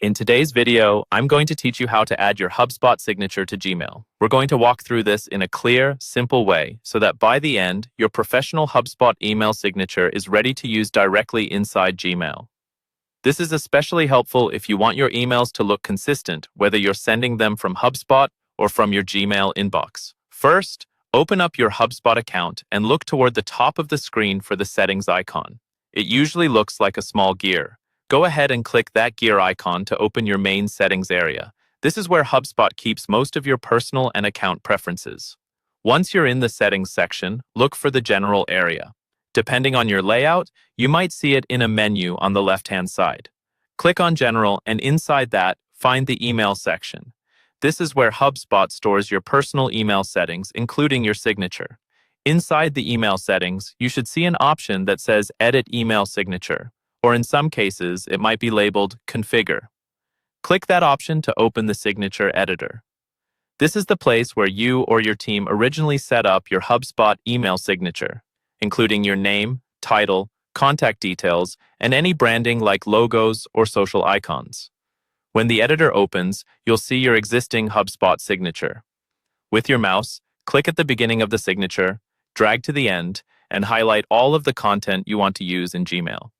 In today's video, I'm going to teach you how to add your HubSpot signature to Gmail. We're going to walk through this in a clear, simple way so that by the end, your professional HubSpot email signature is ready to use directly inside Gmail. This is especially helpful if you want your emails to look consistent, whether you're sending them from HubSpot or from your Gmail inbox. First, open up your HubSpot account and look toward the top of the screen for the settings icon. It usually looks like a small gear. Go ahead and click that gear icon to open your main settings area. This is where HubSpot keeps most of your personal and account preferences. Once you're in the settings section, look for the general area. Depending on your layout, you might see it in a menu on the left-hand side. Click on General, and inside that, find the Email section. This is where HubSpot stores your personal email settings, including your signature. Inside the email settings, you should see an option that says Edit Email Signature, or in some cases, it might be labeled Configure. Click that option to open the signature editor. This is the place where you or your team originally set up your HubSpot email signature, including your name, title, contact details, and any branding like logos or social icons. When the editor opens, you'll see your existing HubSpot signature. With your mouse, click at the beginning of the signature, drag to the end, and highlight all of the content you want to use in Gmail.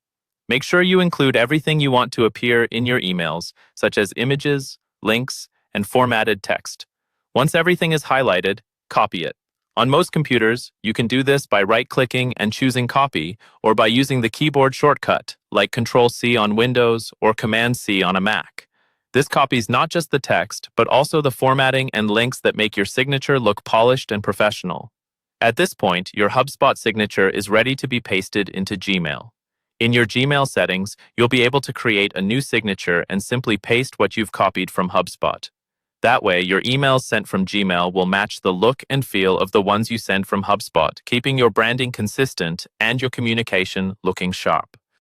Make sure you include everything you want to appear in your emails, such as images, links, and formatted text. Once everything is highlighted, copy it. On most computers, you can do this by right-clicking and choosing Copy, or by using the keyboard shortcut, like Control-C on Windows or Command-C on a Mac. This copies not just the text, but also the formatting and links that make your signature look polished and professional. At this point, your HubSpot signature is ready to be pasted into Gmail. In your Gmail settings, you'll be able to create a new signature and simply paste what you've copied from HubSpot. That way, your emails sent from Gmail will match the look and feel of the ones you send from HubSpot, keeping your branding consistent and your communication looking sharp.